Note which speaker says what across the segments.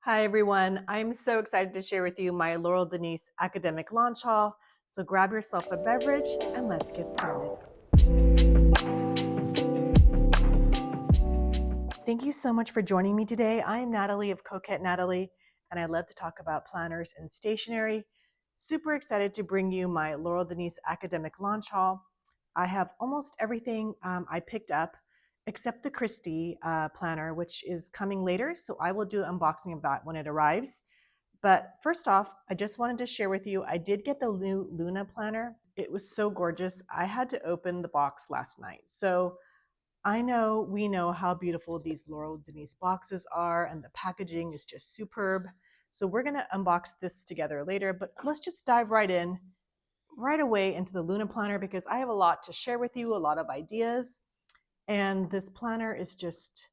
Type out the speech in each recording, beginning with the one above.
Speaker 1: Hi everyone, I'm so excited to share with you my Laurel Denise academic launch haul. So grab yourself a beverage and let's get started. Thank you so much for joining me today. I'm Natalie of Coquette Natalie, and I love to talk about planners and stationery. Super excited to bring you my Laurel Denise academic launch haul. I have almost everything I picked up except the Christie planner, which is coming later. So I will do an unboxing of that when it arrives. But first off, I just wanted to share with you, I did get the new Luna planner. It was so gorgeous. I had to open the box last night. So we know how beautiful these Laurel Denise boxes are, and the packaging is just superb. So we're gonna unbox this together later, but let's just dive right away into the Luna planner because I have a lot to share with you, a lot of ideas. And this planner is just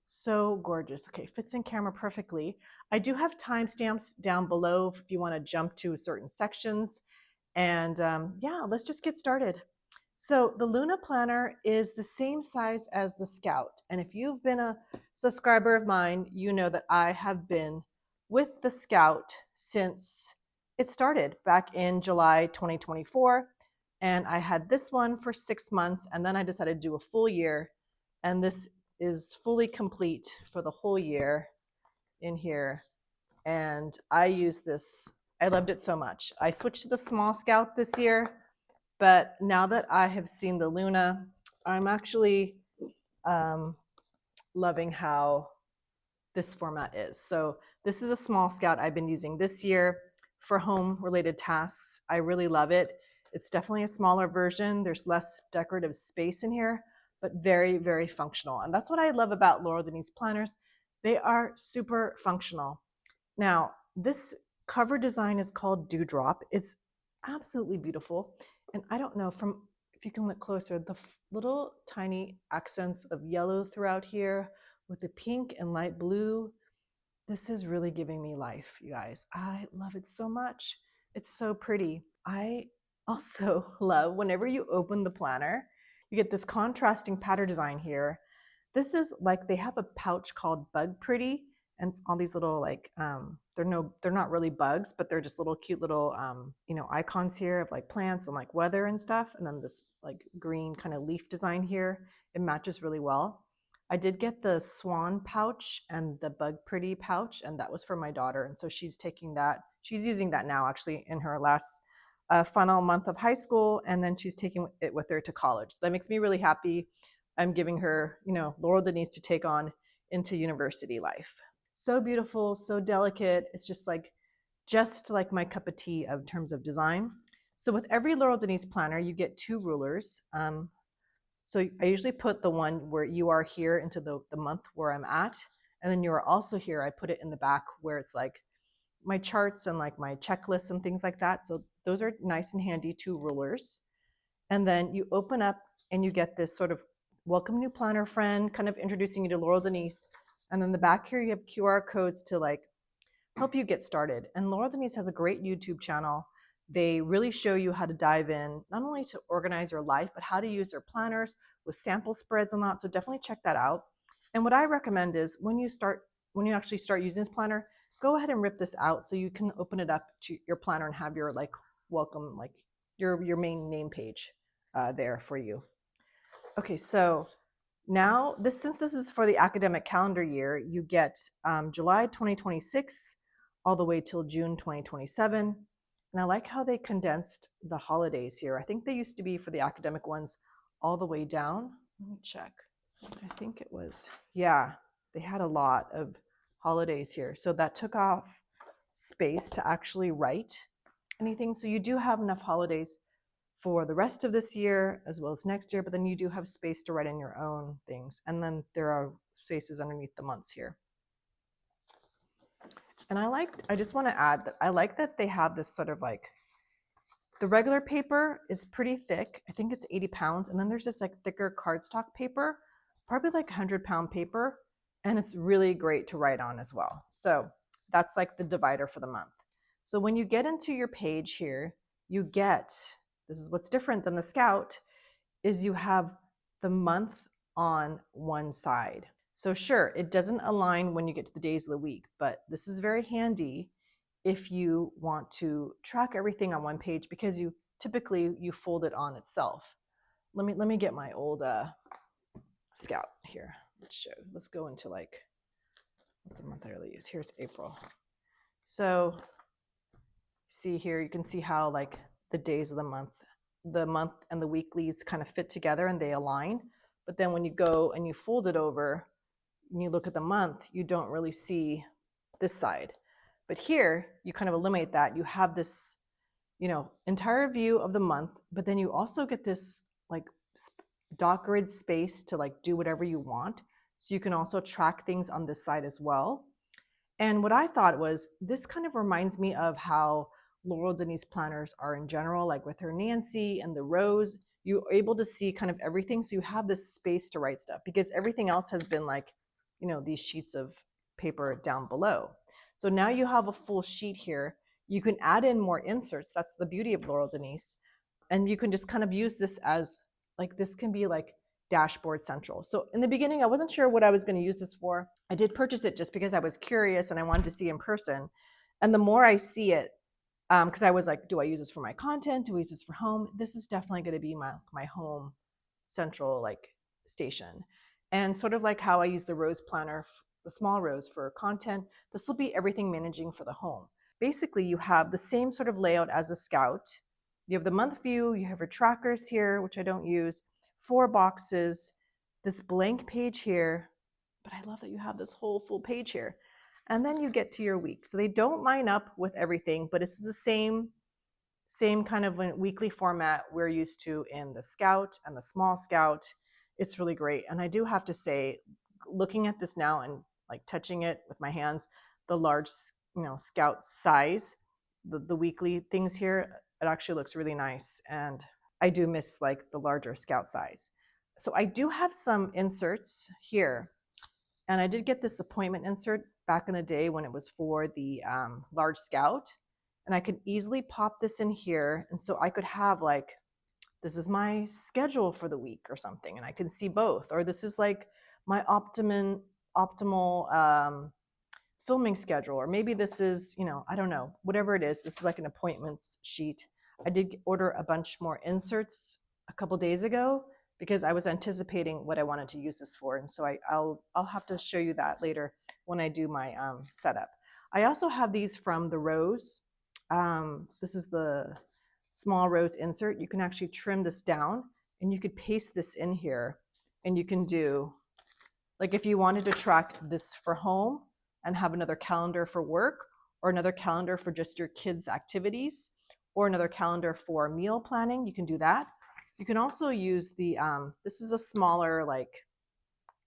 Speaker 1: so gorgeous. Okay, fits in camera perfectly. I do have timestamps down below if you want to jump to certain sections. And yeah, let's just get started. So the Luna planner is the same size as the Scout. And if you've been a subscriber of mine, you know that I have been with the Scout since it started back in July 2024. And I had this one for 6 months, and then I decided to do a full year. And this is fully complete for the whole year in here. And I use this, I loved it so much. I switched to the small Scout this year, but now that I have seen the Luna, I'm actually loving how this format is. So this is a small Scout I've been using this year for home related tasks. I really love it. It's definitely a smaller version. There's less decorative space in here, but very, very functional. And that's what I love about Laurel Denise planners. They are super functional. Now, this cover design is called Dewdrop. It's absolutely beautiful. And I don't know if you can look closer, the little tiny accents of yellow throughout here with the pink and light blue. This is really giving me life, you guys. I love it so much. It's so pretty. I also love whenever you open the planner, you get this contrasting pattern design here. This is like they have a pouch called Bug Pretty, and all these little they're not really bugs, but they're just little cute little icons here of like plants and like weather and stuff. And then this like green kind of leaf design here. It matches really well. I did get the swan pouch and the Bug Pretty pouch, and that was for my daughter. And so she's taking that. She's using that now actually in her last final month of high school, and then she's taking it with her to college. So that makes me really happy. I'm giving her, Laurel Denise to take on into university life. So beautiful, so delicate. It's just like my cup of tea in terms of design. So with every Laurel Denise planner, you get two rulers. So I usually put the one where you are here into the month where I'm at. And then you are also here. I put it in the back where it's like my charts and like my checklists and things like that. So those are nice and handy, two rulers. And then you open up and you get this sort of welcome new planner friend, kind of introducing you to Laurel Denise. And then the back here, you have QR codes to like help you get started. And Laurel Denise has a great YouTube channel. They really show you how to dive in, not only to organize your life, but how to use their planners with sample spreads and that. So definitely check that out. And what I recommend is when you actually start using this planner, go ahead and rip this out so you can open it up to your planner and have your like welcome, like your main name page there for you. Okay, so now since this is for the academic calendar year, you get July 2026 all the way till June 2027. And I like how they condensed the holidays here. I think they used to be for the academic ones all the way down. Let me check. I think it was, yeah, they had a lot of holidays here. So that took off space to actually write anything. So you do have enough holidays for the rest of this year as well as next year, but then you do have space to write in your own things. And then there are spaces underneath the months here. And I just want to add that I like that they have this sort of like, the regular paper is pretty thick. I think it's 80 pounds. And then there's this like thicker cardstock paper, probably like 100-pound paper. And it's really great to write on as well. So that's like the divider for the month. So when you get into your page here, you get, this is what's different than the Scout, is you have the month on one side. So sure, it doesn't align when you get to the days of the week, but this is very handy if you want to track everything on one page, because you typically you fold it on itself. Let me get my old Scout here. Let's go into like, what's a month I really use? Here's April. So see here, you can see how like the days of the month and the weeklies kind of fit together and they align. But then when you go and you fold it over and you look at the month, you don't really see this side. But here, you kind of eliminate that. You have this, entire view of the month, but then you also get this like dot grid space to like do whatever you want. So you can also track things on this side as well. And what I thought was, this kind of reminds me of how Laurel Denise planners are in general, like with her Nancy and the Rose, you're able to see kind of everything. So you have this space to write stuff, because everything else has been like, these sheets of paper down below. So now you have a full sheet here. You can add in more inserts. That's the beauty of Laurel Denise. And you can just kind of use this as like, this can be like dashboard central. So in the beginning, I wasn't sure what I was going to use this for. I did purchase it just because I was curious and I wanted to see in person. And the more I see it, because I was like, do I use this for my content? Do I use this for home? This is definitely going to be my home central like station. And sort of like how I use the Rose planner, the small Rose, for content, this will be everything managing for the home. Basically, you have the same sort of layout as a Scout. You have the month view, you have your trackers here, which I don't use, 4 boxes, this blank page here, but I love that you have this whole full page here. And then you get to your week. So they don't line up with everything, but it's the same kind of weekly format we're used to in the Scout and the small Scout. It's really great. And I do have to say, looking at this now and like touching it with my hands, the large, Scout size, the weekly things here, it actually looks really nice. And I do miss like the larger Scout size. So I do have some inserts here. And I did get this appointment insert back in the day when it was for the large Scout. And I could easily pop this in here. And so I could have like, this is my schedule for the week or something, and I can see both. Or this is like my optimal filming schedule. Or maybe this is, I don't know, whatever it is. This is like an appointments sheet. I did order a bunch more inserts a couple days ago because I was anticipating what I wanted to use this for. And so I'll have to show you that later when I do my setup. I also have these from the Rose. This is the small Rose insert. You can actually trim this down and you could paste this in here, and you can do, like, if you wanted to track this for home and have another calendar for work, or another calendar for just your kids' activities, or another calendar for meal planning, you can do that. You can also use the, this is a smaller, like,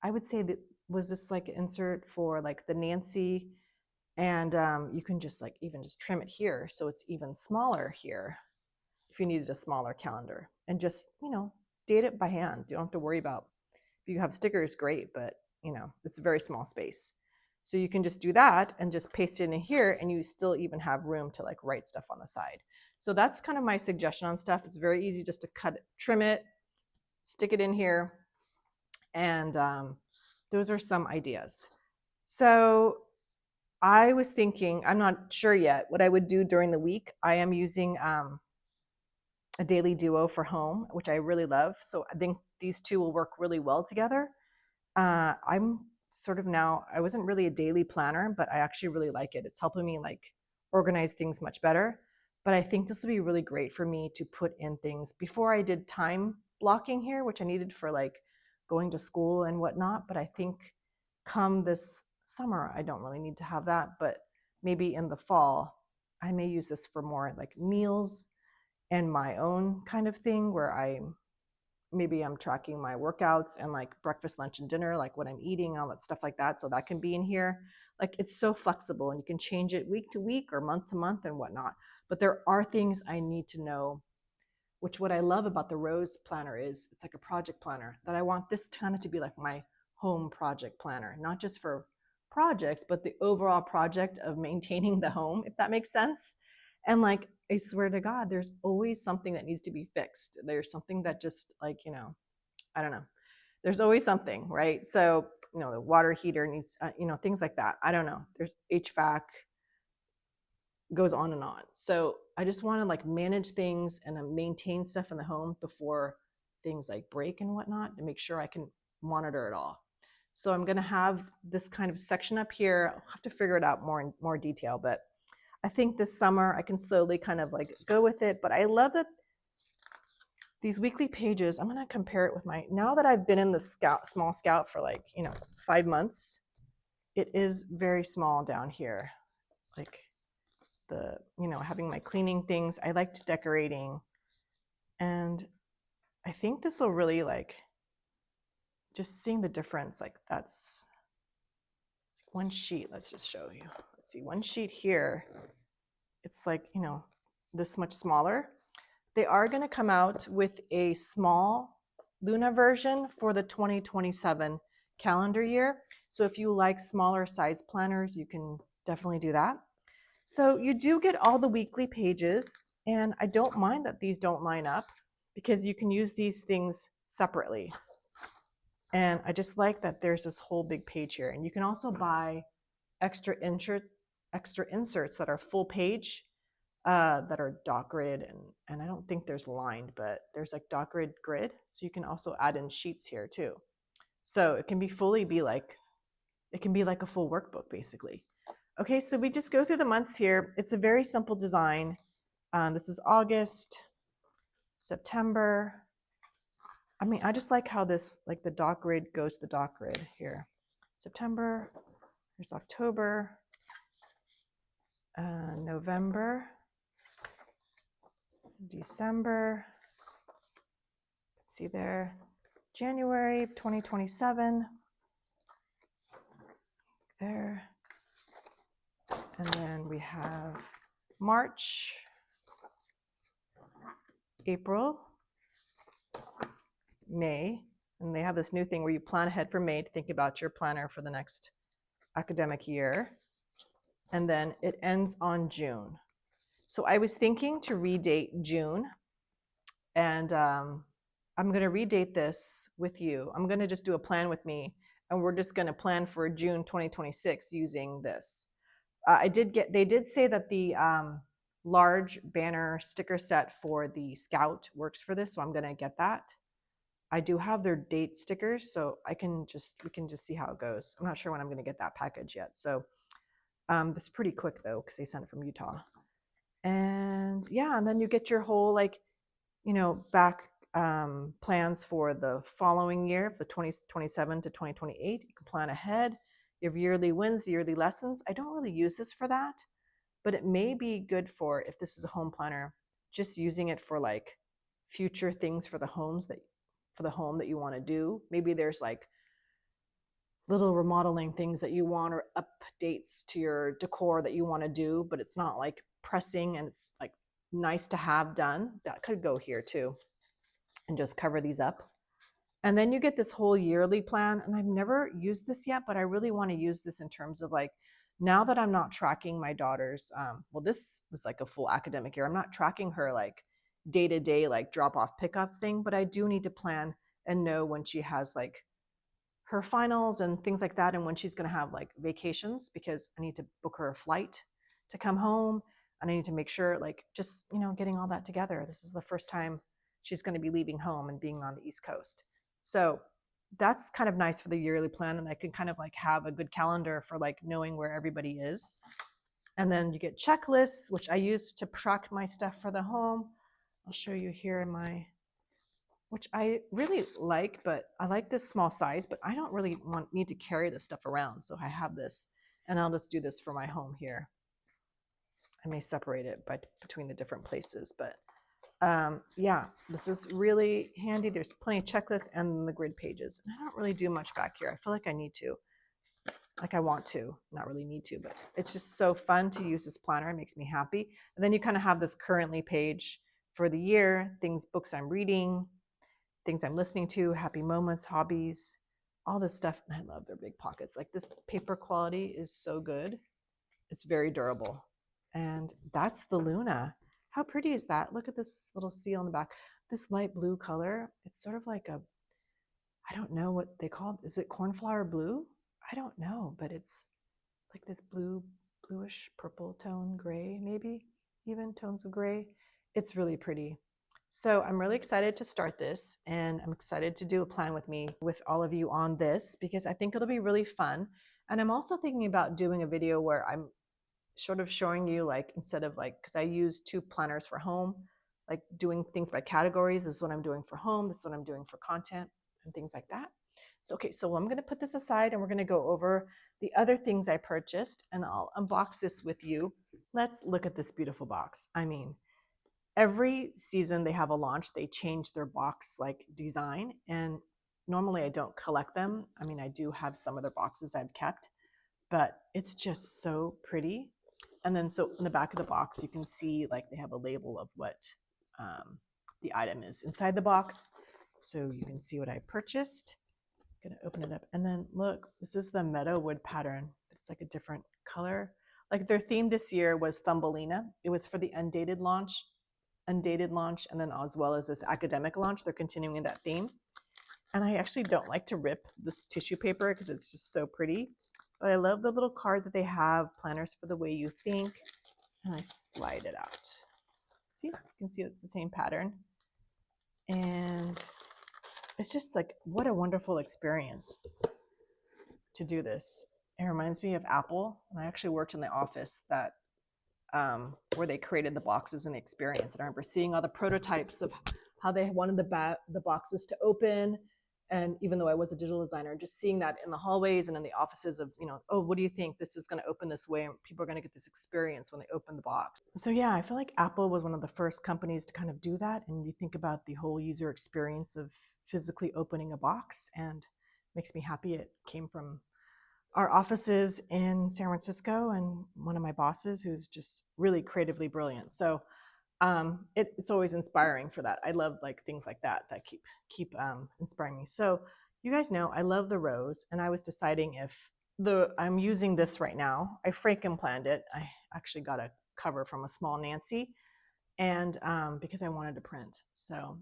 Speaker 1: I would say that was this like insert for like the Nancy, and you can just like even just trim it here so it's even smaller here if you needed a smaller calendar, and just, date it by hand. You don't have to worry about, if you have stickers, great, but it's a very small space. So you can just do that and just paste it in here, and you still even have room to like write stuff on the side. So that's kind of my suggestion on stuff. It's very easy just to cut it, trim it, stick it in here. And those are some ideas. So I was thinking, I'm not sure yet what I would do during the week. I am using a daily duo for home, which I really love. So I think these two will work really well together. I'm sort of now, I wasn't really a daily planner, but I actually really like it. It's helping me like organize things much better. But I think this will be really great for me to put in things. Before I did time blocking here, which I needed for like going to school and whatnot. But I think come this summer, I don't really need to have that. But maybe in the fall, I may use this for more like meals and my own kind of thing, where I'm tracking my workouts and like breakfast, lunch, and dinner, like what I'm eating, all that stuff like that. So that can be in here. Like, it's so flexible, and you can change it week to week or month to month and whatnot. But there are things I need to know, which what I love about the Rose planner is it's like a project planner, that I want this kind of to be like my home project planner, not just for projects, but the overall project of maintaining the home, if that makes sense. And like, I swear to God, there's always something that needs to be fixed. There's something that just like, I don't know. There's always something, right? So you know, the water heater needs, you know, things like that. I don't know. There's HVAC, goes on and on. So I just want to like manage things and maintain stuff in the home before things like break and whatnot to make sure I can monitor it all. So I'm going to have this kind of section up here. I'll have to figure it out more in more detail, but I think this summer I can slowly kind of like go with it. But I love that these weekly pages, I'm going to compare it with my, now that I've been in the small scout for like, you know, 5 months, it is very small down here. Like the, you know, having my cleaning things. I liked decorating. And I think this will really like, just seeing the difference, like that's one sheet. Let's just show you. Let's see, one sheet here. It's like, you know, this much smaller. They are going to come out with a small Luna version for the 2027 calendar year. So if you like smaller size planners, you can definitely do that. So you do get all the weekly pages, and I don't mind that these don't line up because you can use these things separately. And I just like that there's this whole big page here. And you can also buy extra inserts that are full page, that are dot grid, and I don't think there's lined, but there's like dot grid. So you can also add in sheets here too. So it can be it can be like a full workbook basically. Okay, so we just go through the months here. It's a very simple design. This is August, September. I mean, I just like how this, like the dot grid goes to the dot grid here. September, here's October, November, December, see there, January 2027, there. And then we have March, April, May, and they have this new thing where you plan ahead for May to think about your planner for the next academic year. And then it ends on June. So I was thinking to redate June, and I'm going to redate this with you. I'm going to just do a plan with me, and we're just going to plan for June 2026 using this. They did say that the large banner sticker set for the Scout works for this, so I'm going to get that. I do have their date stickers, so we can just see how it goes. I'm not sure when I'm going to get that package yet. So this is pretty quick though, because they sent it from Utah. And yeah, and then you get your whole like, you know, back plans for the following year, the 2027 to 2028. You can plan ahead. You have yearly wins, yearly lessons. I don't really use this for that, but it may be good for, if this is a home planner, just using it for like future things for the home that you want to do. Maybe there's like little remodeling things that you want, or updates to your decor that you want to do, but it's not like pressing and it's like nice to have done. That could go here too, and just cover these up. And then you get this whole yearly plan, and I've never used this yet, but I really want to use this in terms of like, now that I'm not tracking my daughter's, well, this was like a full academic year. I'm not tracking her like day-to-day like drop-off pickup thing, but I do need to plan and know when she has like her finals and things like that, and when she's going to have like vacations, because I need to book her a flight to come home, and I need to make sure like just, you know, getting all that together. This is the first time she's going to be leaving home and being on the East Coast. So that's kind of nice for the yearly plan, and I can kind of like have a good calendar for like knowing where everybody is. And then you get checklists, which I use to track my stuff for the home. I'll show you here in my, which I really like, but I like this small size, but I don't really need to carry this stuff around. So I have this, and I'll just do this for my home here. I may separate it between the different places, but yeah, this is really handy. There's plenty of checklists and the grid pages. And I don't really do much back here. I feel like I need to, like I want to, not really need to, but it's just so fun to use this planner. It makes me happy. And then you kind of have this currently page for the year, things, books I'm reading, things I'm listening to, happy moments, hobbies, all this stuff. And I love their big pockets. Like this paper quality is so good. It's very durable. And that's the Luna. How pretty is that? Look at this little seal in the back. This light blue color, it's sort of like a, I don't know what they call it. Is it cornflower blue? I don't know, but it's like this bluish purple tone, gray, maybe even tones of gray. It's really pretty. So I'm really excited to start this, and I'm excited to do a plan with me with all of you on this because I think it'll be really fun. And I'm also thinking about doing a video where I'm sort of showing you, like, instead of like, because I use 2 planners for home, like doing things by categories. This is what I'm doing for home, this is what I'm doing for content and things like that. So okay, so I'm going to put this aside and we're going to go over the other things I purchased, and I'll unbox this with you. Let's look at this beautiful box. I mean, every season they have a launch, they change their box like design, and normally I don't collect them. I mean, I do have some of their boxes I've kept, but it's just so pretty. And then so in the back of the box, you can see like they have a label of what the item is inside the box. So you can see what I purchased. I'm gonna open it up. And then look, this is the Meadow wood pattern. It's like a different color. Like their theme this year was Thumbelina. It was for the undated launch, and then as well as this academic launch. They're continuing that theme. And I actually don't like to rip this tissue paper because it's just so pretty. But I love the little card that they have, planners for the way you think. And I slide it out. See, you can see it's the same pattern. And it's just like, what a wonderful experience to do this. It reminds me of Apple. And I actually worked in the office that where they created the boxes and the experience. And I remember seeing all the prototypes of how they wanted the boxes to open. And even though I was a digital designer, just seeing that in the hallways and in the offices of, you know, oh, what do you think? This is going to open this way, and people are going to get this experience when they open the box. So yeah, I feel like Apple was one of the first companies to kind of do that. And you think about the whole user experience of physically opening a box, and it makes me happy it came from our offices in San Francisco and one of my bosses who's just really creatively brilliant. So it's always inspiring for that. I love like things like that keep inspiring me. So you guys know I love the rose, and I was deciding if I'm using this right now. I freaking planned it. I actually got a cover from a small Nancy, and because I wanted to print. So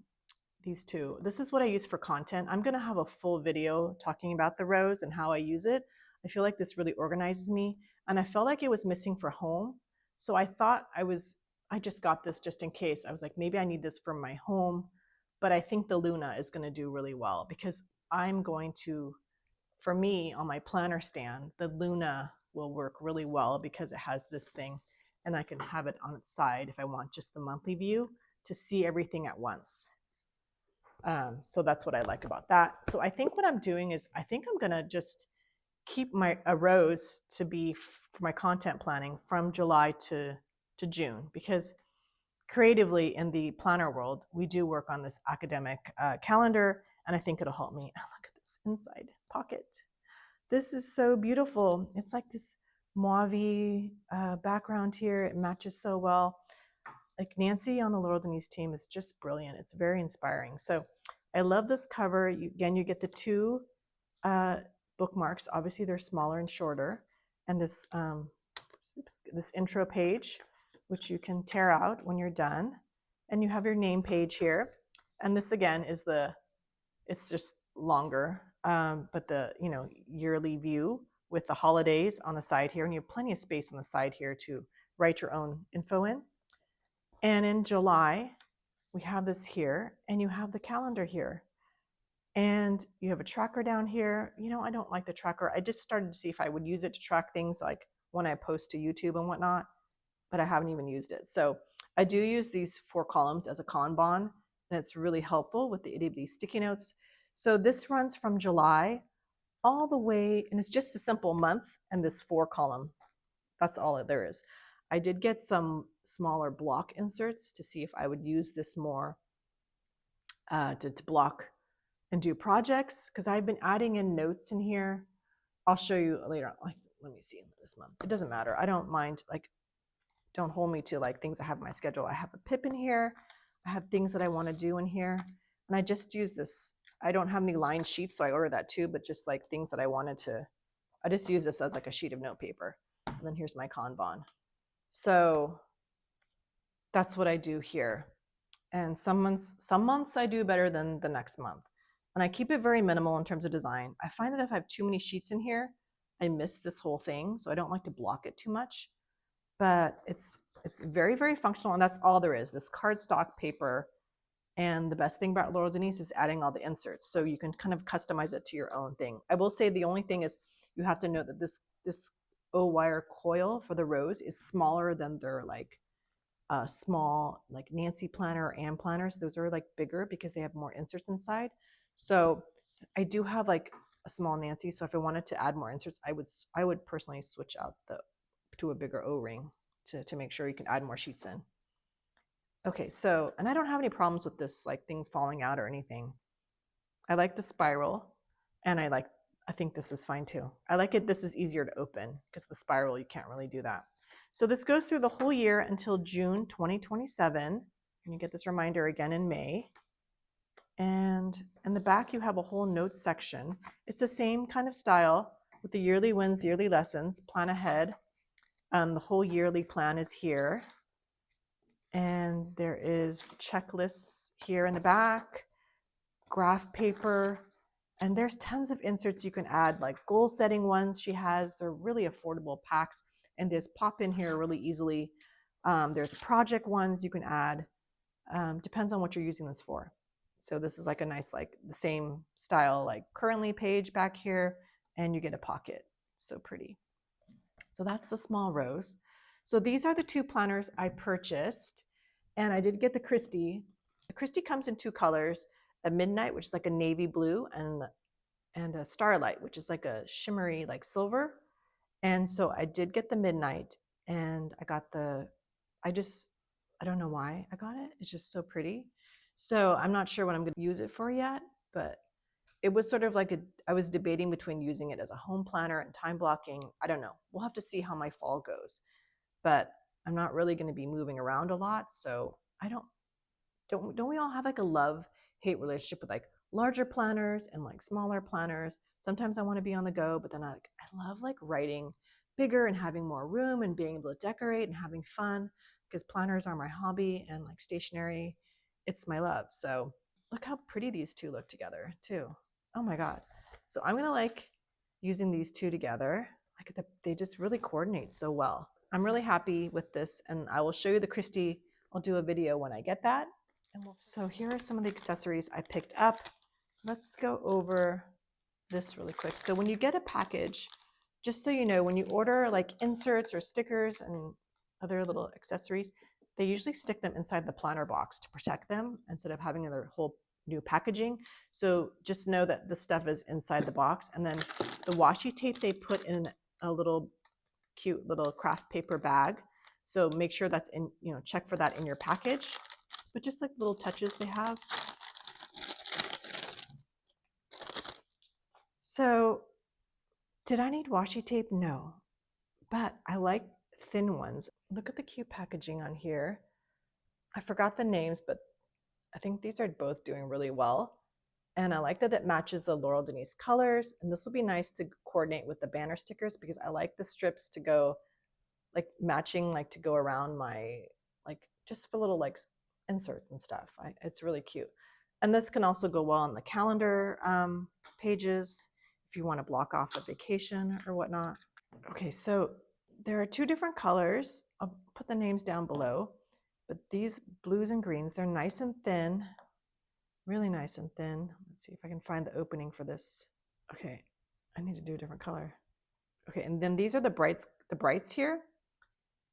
Speaker 1: these 2, this is what I use for content. I'm gonna have a full video talking about the rose and how I use it. I feel like this really organizes me, and I felt like it was missing for home. So I thought I just got this just in case. I was like, maybe I need this for my home, but I think the Luna is going to do really well because I'm going to, for me on my planner stand, the Luna will work really well because it has this thing, and I can have it on its side if I want just the monthly view to see everything at once. So that's what I like about that. So I think what I'm doing is I think I'm going to just keep a rose to be for my content planning from July to June, because creatively in the planner world, we do work on this academic calendar, and I think it'll help me. Look at this inside pocket. This is so beautiful. It's like this mauve background here. It matches so well. Like Nancy on the Laurel Denise team is just brilliant. It's very inspiring. So I love this cover. Again, you get the 2 bookmarks. Obviously, they're smaller and shorter. And this intro page, which you can tear out when you're done. And you have your name page here. And this again is it's just longer, but the yearly view with the holidays on the side here. And you have plenty of space on the side here to write your own info in. And in July, we have this here, and you have the calendar here. And you have a tracker down here. You know, I don't like the tracker. I just started to see if I would use it to track things like when I post to YouTube and whatnot, but I haven't even used it. So I do use these 4 columns as a Kanban, and it's really helpful with the itty bitty sticky notes. So this runs from July all the way, and it's just a simple month and this 4 column. That's all there is. I did get some smaller block inserts to see if I would use this more to block and do projects, because I've been adding in notes in here. I'll show you later on. Like, let me see this month. It doesn't matter. I don't mind. Like, don't hold me to like things I have in my schedule. I have a pip in here. I have things that I want to do in here, and I just use this. I don't have any line sheets, so I ordered that too. But just like things that I wanted to, I just use this as like a sheet of note paper. And then here's my Kanban. So that's what I do here. And some months I do better than the next month. And I keep it very minimal in terms of design. I find that if I have too many sheets in here, I miss this whole thing. So I don't like to block it too much, but it's very, very functional. And that's all there is, this cardstock paper. And the best thing about Laurel Denise is adding all the inserts. So you can kind of customize it to your own thing. I will say the only thing is you have to know that this O-wire coil for the rose is smaller than their like small like Nancy planner or Ann planners. Those are like bigger because they have more inserts inside. So I do have like a small Nancy. So if I wanted to add more inserts, I would personally switch out to a bigger O-ring to make sure you can add more sheets in. Okay, so, and I don't have any problems with this, like things falling out or anything. I like the spiral, and I think this is fine too. I like it, this is easier to open because the spiral, you can't really do that. So this goes through the whole year until June 2027. And you get this reminder again in May. And in the back, you have a whole notes section. It's the same kind of style with the yearly wins, yearly lessons, plan ahead. The whole yearly plan is here. And there is checklists here in the back, graph paper, and there's tons of inserts you can add, like goal setting ones she has. They're really affordable packs, and there's pop in here really easily. There's project ones you can add. Depends on what you're using this for. So this is like a nice, like the same style, like currently page back here, and you get a pocket. It's so pretty. So that's the small rose. So these are the two planners I purchased, and I did get the Christie. The Christie comes in two colors, a midnight, which is like a navy blue, and a starlight, which is like a shimmery like silver. And so I did get the midnight, and I got I don't know why I got it. It's just so pretty. So I'm not sure what I'm going to use it for yet, but it was sort of like I was debating between using it as a home planner and time blocking. I don't know. We'll have to see how my fall goes. But I'm not really going to be moving around a lot, so I don't we all have like a love-hate relationship with like larger planners and like smaller planners? Sometimes I want to be on the go, but then I love like writing bigger and having more room and being able to decorate and having fun, because planners are my hobby, and like stationery, it's my love. So look how pretty these two look together too. Oh my God. So I'm going to like using these two together. Like they just really coordinate so well. I'm really happy with this, and I will show you the Christie. I'll do a video when I get that. So here are some of the accessories I picked up. Let's go over this really quick. So when you get a package, just so you know, when you order like inserts or stickers and other little accessories, they usually stick them inside the planner box to protect them instead of having their whole new packaging. So just know that the stuff is inside the box. And then the washi tape they put in a little cute little craft paper bag. So make sure that's in, check for that in your package. But just like little touches they have. So did I need washi tape? No, but I like thin ones. Look at the cute packaging on here. I forgot the names, but I think these are both doing really well. And I like that it matches the Laurel Denise colors. And this will be nice to coordinate with the banner stickers, because I like the strips to go like matching, like to go around my, like just for little like inserts and stuff. It's really cute. And this can also go well on the calendar pages if you want to block off a vacation or whatnot. Okay, so there are two different colors. I'll put the names down below. But these blues and greens, they're nice and thin, really nice and thin. Let's see if I can find the opening for this. Okay, I need to do a different color. Okay, and then these are the brights here.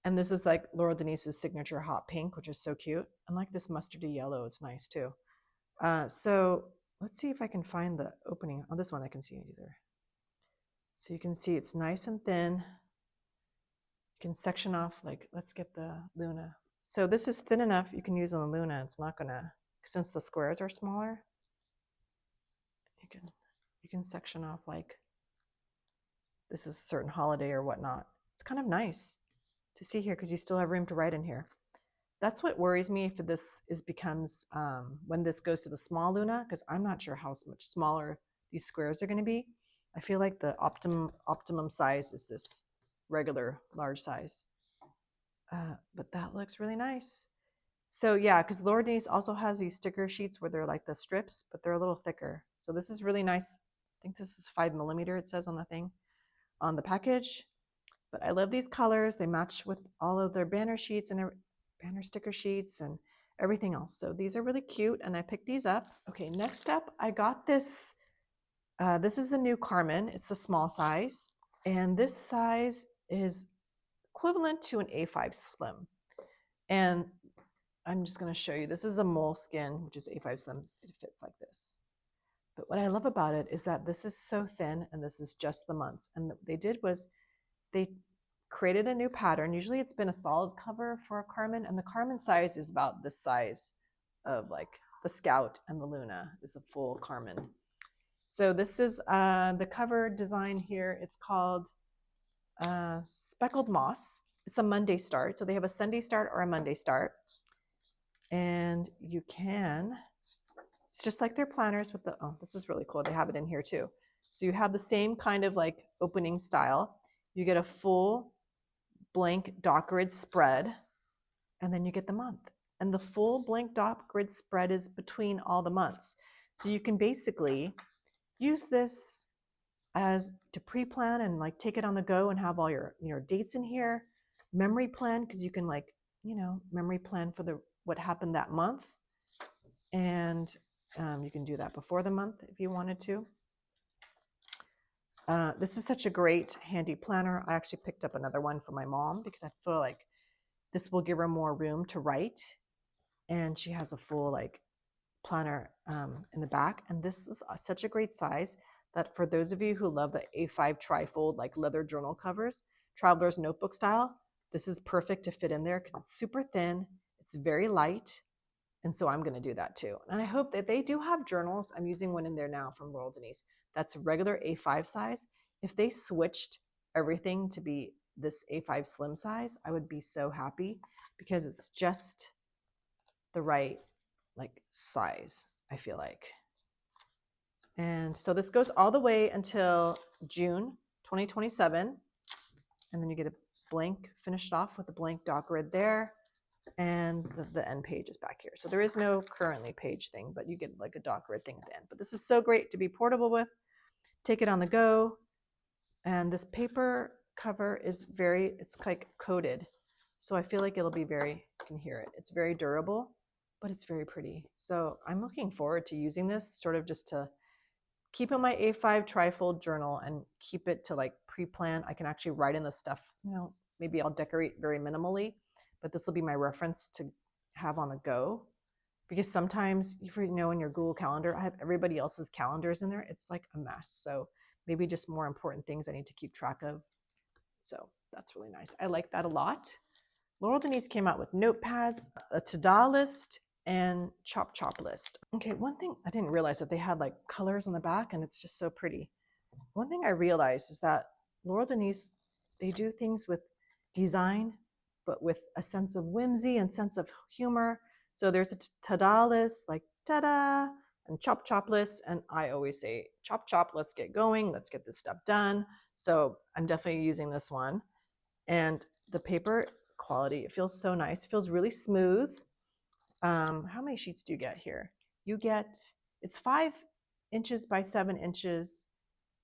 Speaker 1: And this is like Laurel Denise's signature hot pink, which is so cute. I like this mustardy yellow, it's nice too. So let's see if I can find the opening. Oh, this one I can see either. So you can see it's nice and thin. You can section off, like, let's get the Luna. So this is thin enough you can use on the Luna. It's not gonna, since the squares are smaller, you can section off like this is a certain holiday or whatnot. It's kind of nice to see here because you still have room to write in here. That's what worries me if this becomes when this goes to the small Luna, because I'm not sure how much smaller these squares are going to be. I feel like the optimum size is this regular large size. But that looks really nice. So yeah, because Laurel Denise also has these sticker sheets where they're like the strips, but they're a little thicker. So this is really nice. I think this is 5mm, it says on the thing, on the package. But I love these colors. They match with all of their banner sheets and banner sticker sheets and everything else. So these are really cute, and I picked these up. Okay, next up, I got this. This is a new Carmen. It's a small size, and this size is equivalent to an A5 Slim. And I'm just going to show you. This is a moleskin, which is A5 Slim. It fits like this. But what I love about it is that this is so thin, and this is just the months. And what they did was they created a new pattern. Usually it's been a solid cover for a Carmen, and the Carmen size is about this size of like the Scout, and the Luna is a full Carmen. So this is the cover design here. It's called Speckled Moss. It's a Monday start. So they have a Sunday start or a Monday start. And you can, it's just like their planners with the, oh, this is really cool. They have it in here too. So you have the same kind of like opening style. You get a full blank dot grid spread, and then you get the month. And the full blank dot grid spread is between all the months. So you can basically use this as to pre-plan and like take it on the go and have all your dates in here. Memory plan, because you can like memory plan for the what happened that month, and you can do that before the month if you wanted to. This is such a great handy planner. I actually picked up another one for my mom because I feel like this will give her more room to write, and she has a full like planner in the back. And this is such a great size that for those of you who love the A5 trifold like leather journal covers, traveler's notebook style, this is perfect to fit in there because it's super thin, it's very light, and so I'm going to do that too. And I hope that they do have journals. I'm using one in there now from Laurel Denise that's regular A5 size. If they switched everything to be this A5 slim size, I would be so happy because it's just the right like size, I feel like. And so this goes all the way until June 2027. And then you get a blank finished off with a blank dot grid there. And the end page is back here. So there is no currently page thing, but you get like a dot grid thing at the end. But this is so great to be portable with. Take it on the go. And this paper cover is it's like coated. So I feel like it'll be you can hear it. It's very durable, but it's very pretty. So I'm looking forward to using this sort of just to keep in my A5 trifold journal and keep it to like pre-plan. I can actually write in the stuff, maybe I'll decorate very minimally, but this will be my reference to have on the go. Because sometimes, if in your Google Calendar, I have everybody else's calendars in there. It's like a mess. So maybe just more important things I need to keep track of. So that's really nice. I like that a lot. Laurel Denise came out with Notepads, a to-do list, and chop list. Okay, one thing I didn't realize that they had like colors on the back, and it's just so pretty. One thing I realized is that Laurel Denise, they do things with design, but with a sense of whimsy and sense of humor. So there's a to-do list, like ta-da, and chop list. And I always say, chop, let's get going. Let's get this stuff done. So I'm definitely using this one. And the paper quality, it feels so nice. It feels really smooth. How many sheets do you get here? It's 5 inches by 7 inches.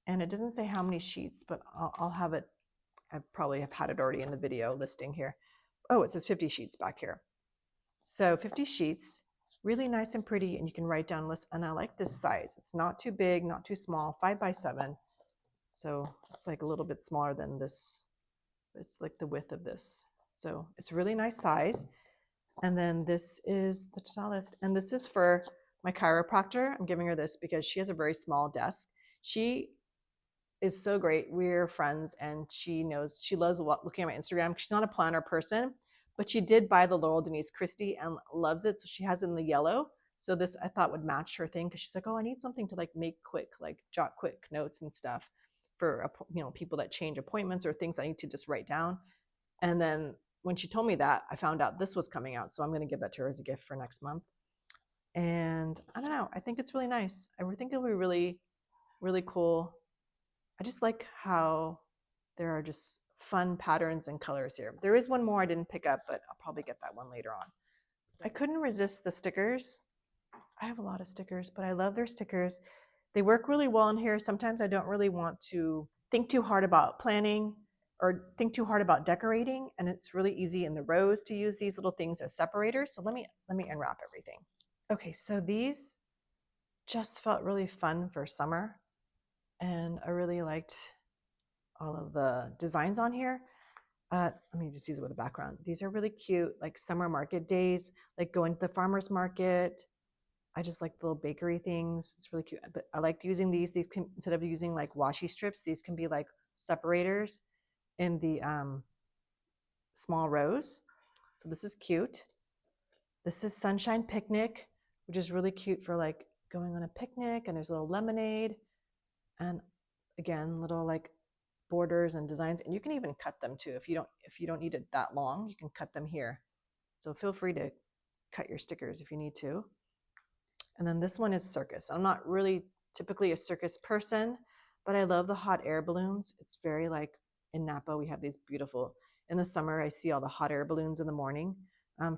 Speaker 1: And it doesn't say how many sheets, but I'll have it. I probably have had it already in the video listing here. Oh, it says 50 sheets back here. So 50 sheets, really nice and pretty, and you can write down lists. And I like this size. It's not too big, not too small, 5 by 7. So it's like a little bit smaller than this. It's like the width of this. So it's a really nice size. And then this is the to-do list. And this is for my chiropractor. I'm giving her this because she has a very small desk. She is so great. We're friends, and she loves looking at my Instagram. She's not a planner person, but she did buy the Laurel Denise Christie and loves it. So she has it in the yellow. So this I thought would match her thing because she's like, oh, I need something to like make quick, like jot quick notes and stuff for people that change appointments or things I need to just write down. And then when she told me that, I found out this was coming out. So I'm going to give that to her as a gift for next month. And I don't know. I think it's really nice. I think it'll be really, really cool. I just like how there are just fun patterns and colors here. There is one more I didn't pick up, but I'll probably get that one later on. I couldn't resist the stickers. I have a lot of stickers, but I love their stickers. They work really well in here. Sometimes I don't really want to think too hard about planning or think too hard about decorating, and it's really easy in the rows to use these little things as separators. So let me unwrap everything. Okay, so these just felt really fun for summer, and I really liked all of the designs on here. Let me just use it with a background. These are really cute, like summer market days, like going to the farmer's market. I just like the little bakery things. It's really cute. But I like using these. These can, instead of using like washi strips, these can be like separators in the small rows. So this is cute. This is Sunshine Picnic, which is really cute for like going on a picnic, and there's a little lemonade and again, little like borders and designs, and you can even cut them too. If you don't need it that long, you can cut them here. So feel free to cut your stickers if you need to. And then this one is circus. I'm not really typically a circus person, but I love the hot air balloons. It's very like in Napa, we have these beautiful, in the summer, I see all the hot air balloons in the morning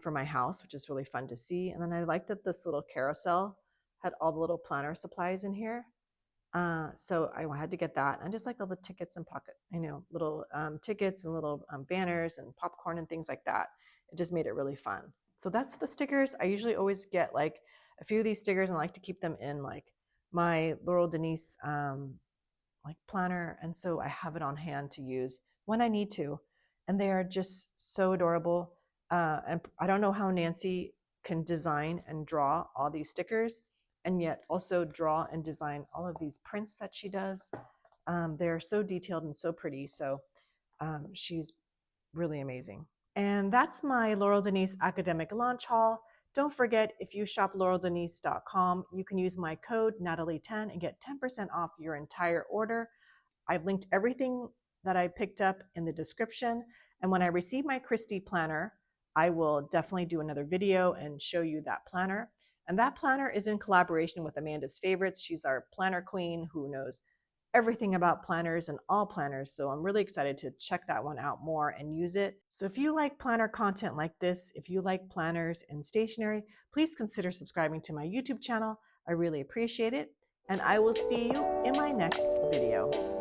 Speaker 1: for my house, which is really fun to see. And then I like that this little carousel had all the little planner supplies in here. So I had to get that. I just like all the tickets and pocket, little tickets and little banners and popcorn and things like that. It just made it really fun. So that's the stickers. I usually always get like a few of these stickers and I like to keep them in like my Laurel Denise like planner. And so I have it on hand to use when I need to. And they are just so adorable. And I don't know how Nancy can design and draw all these stickers and yet also draw and design all of these prints that she does. They're so detailed and so pretty. So she's really amazing. And that's my Laurel Denise academic launch haul. Don't forget, if you shop laureldenise.com, you can use my code Natalie10 and get 10% off your entire order. I've linked everything that I picked up in the description. And when I receive my Christie planner, I will definitely do another video and show you that planner. And that planner is in collaboration with Amanda's Favorites. She's our planner queen who knows everything about planners and all planners. So I'm really excited to check that one out more and use it. So if you like planner content like this, if you like planners and stationery, please consider subscribing to my YouTube channel. I really appreciate it. And I will see you in my next video.